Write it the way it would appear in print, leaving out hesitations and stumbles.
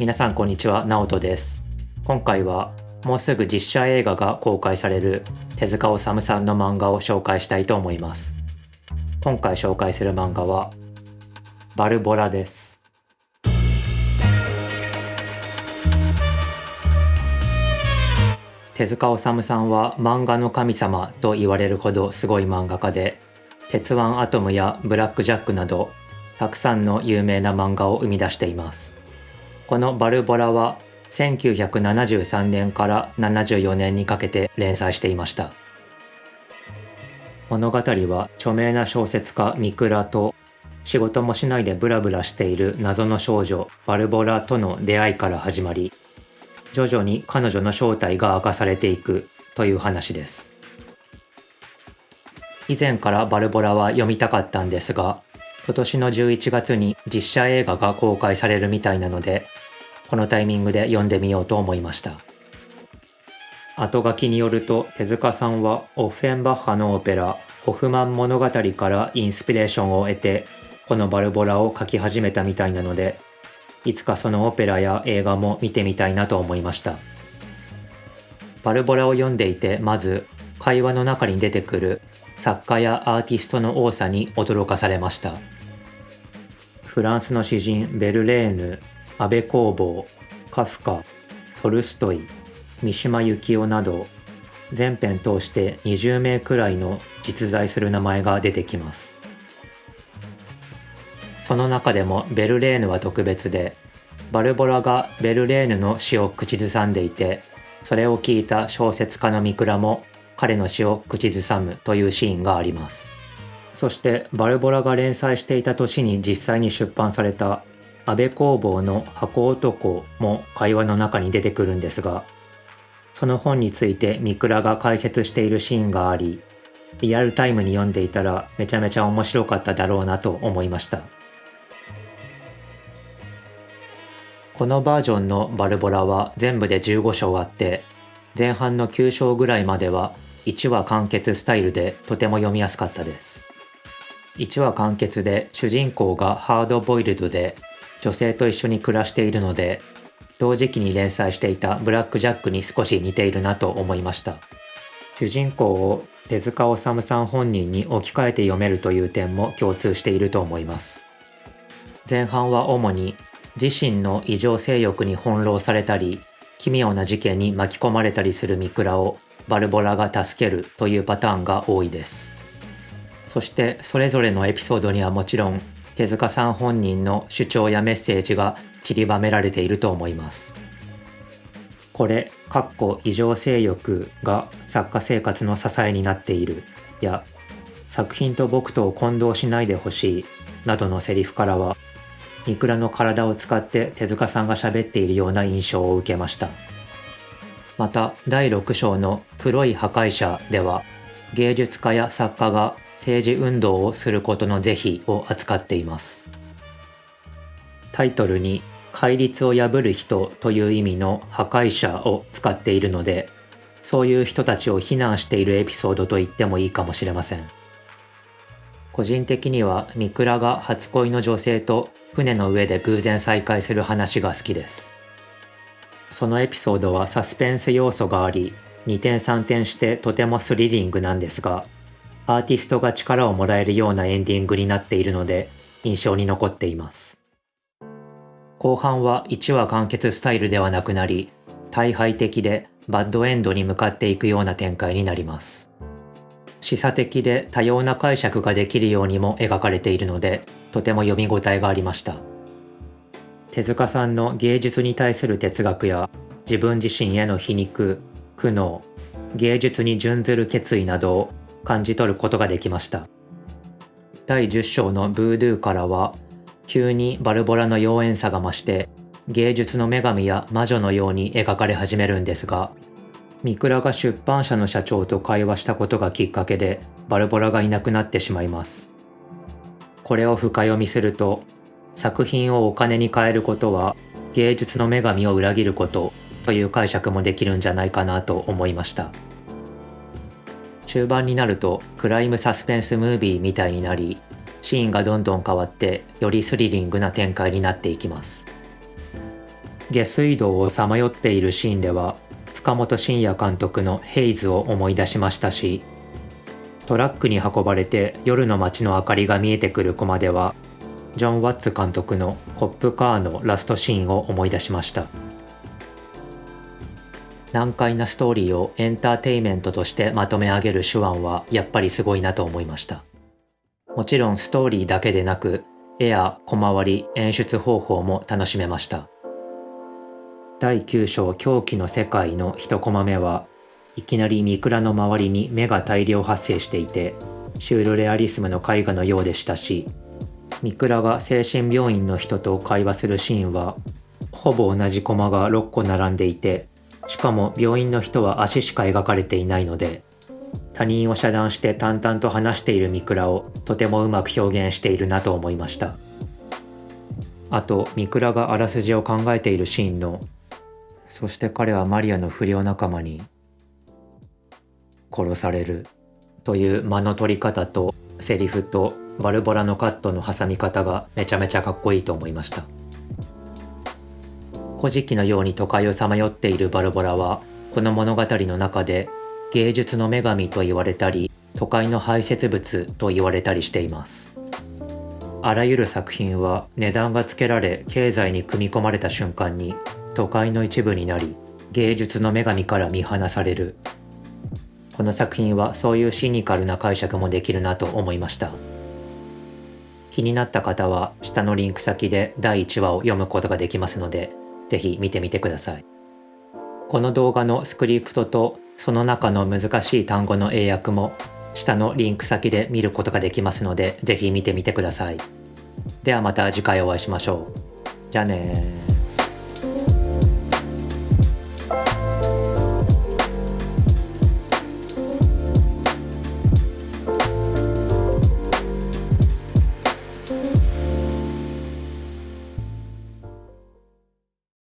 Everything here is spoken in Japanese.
皆さんこんにちは、ナオトです。今回はもうすぐ実写映画が公開される手塚治虫さんの漫画を紹介したいと思います。今回紹介する漫画はバルボラです。手塚治虫さんは漫画の神様と言われるほどすごい漫画家で、鉄腕アトムやブラックジャックなどたくさんの有名な漫画を生み出しています。このバルボラは1973年から74年にかけて連載していました。物語は著名な小説家ミクラと仕事もしないでブラブラしている謎の少女バルボラとの出会いから始まり、徐々に彼女の正体が明かされていくという話です。以前からバルボラは読みたかったんですが、今年の11月に実写映画が公開されるみたいなので、このタイミングで読んでみようと思いました。後書きによると、手塚さんはオッフェンバッハのオペラホフマン物語からインスピレーションを得て、このバルボラを書き始めたみたいなので、いつかそのオペラや映画も見てみたいなと思いました。バルボラを読んでいて、まず会話の中に出てくる作家やアーティストの多さに驚かされました。フランスの詩人ベルレーヌ、安部公房、カフカ、トルストイ、三島由紀夫など全編通して20名くらいの実在する名前が出てきます。その中でもベルレーヌは特別で、バルボラがベルレーヌの詩を口ずさんでいて、それを聞いた小説家のミクラも彼の詩を口ずさむというシーンがあります。そしてバルボラが連載していた年に実際に出版された安部公房の箱男も会話の中に出てくるんですが、その本についてミクラが解説しているシーンがあり、リアルタイムに読んでいたらめちゃめちゃ面白かっただろうなと思いました。このバージョンのバルボラは全部で15章あって、前半の9章ぐらいまでは1話完結スタイルでとても読みやすかったです。1話完結で主人公がハードボイルドで女性と一緒に暮らしているので、同時期に連載していたブラックジャックに少し似ているなと思いました。主人公を手塚治虫さん本人に置き換えて読めるという点も共通していると思います。前半は主に自身の異常性欲に翻弄されたり、奇妙な事件に巻き込まれたりするミクラをバルボラが助けるというパターンが多いです。そしてそれぞれのエピソードにはもちろん手塚さん本人の主張やメッセージが散りばめられていると思います。これ、異常性欲が作家生活の支えになっているや、作品と僕とを混同しないでほしいなどのセリフからは、ミクラの体を使って手塚さんが喋っているような印象を受けました。また第6章の黒い破壊者では、芸術家や作家が政治運動をすることの是非を扱っています。タイトルに戒律を破る人という意味の破壊者を使っているので、そういう人たちを非難しているエピソードと言ってもいいかもしれません。個人的にはミクラが初恋の女性と船の上で偶然再会する話が好きです。そのエピソードはサスペンス要素があり、二転三転してとてもスリリングなんですが、アーティストが力をもらえるようなエンディングになっているので印象に残っています。後半は1話完結スタイルではなくなり、退廃的でバッドエンドに向かっていくような展開になります。示唆的で多様な解釈ができるようにも描かれているので、とても読み応えがありました。手塚さんの芸術に対する哲学や自分自身への皮肉、苦悩、芸術に準ずる決意などを感じ取ることができました。第10章のブードゥーからは、急にバルボラの妖艶さが増して芸術の女神や魔女のように描かれ始めるんですが、ミクラが出版社の社長と会話したことがきっかけでバルボラがいなくなってしまいます。これを深読みすると、作品をお金に換えることは芸術の女神を裏切ることという解釈もできるんじゃないかなと思いました。中盤になるとクライムサスペンスムービーみたいになり、シーンがどんどん変わってよりスリリングな展開になっていきます。下水道をさまよっているシーンでは塚本慎也監督のヘイズを思い出しましたし、トラックに運ばれて夜の街の明かりが見えてくるコマではジョン・ワッツ監督のコップカーのラストシーンを思い出しました。難解なストーリーをエンターテインメントとしてまとめ上げる手腕はやっぱりすごいなと思いました。もちろんストーリーだけでなく絵や小回り、演出方法も楽しめました。第9章狂気の世界の1コマ目はいきなりミクラの周りに目が大量発生していてシュールレアリスムの絵画のようでしたし、ミクラが精神病院の人と会話するシーンはほぼ同じコマが6個並んでいて、しかも病院の人は足しか描かれていないので、他人を遮断して淡々と話しているミクラをとてもうまく表現しているなと思いました。あとミクラがあらすじを考えているシーンのそして彼はマリアの不良仲間に殺されるという間の取り方とセリフとバルボラのカットの挟み方がめちゃめちゃかっこいいと思いました。古事記のように都会をさまよっているバルボラはこの物語の中で芸術の女神と言われたり都会の排泄物と言われたりしています。あらゆる作品は値段がつけられ経済に組み込まれた瞬間に都会の一部になり芸術の女神から見放される。この作品はそういうシニカルな解釈もできるなと思いました。気になった方は下のリンク先で第1話を読むことができますのでぜひ見てみてください。この動画のスクリプトとその中の難しい単語の英訳も下のリンク先で見ることができますのでぜひ見てみてください。ではまた次回お会いしましょう。じゃあねー。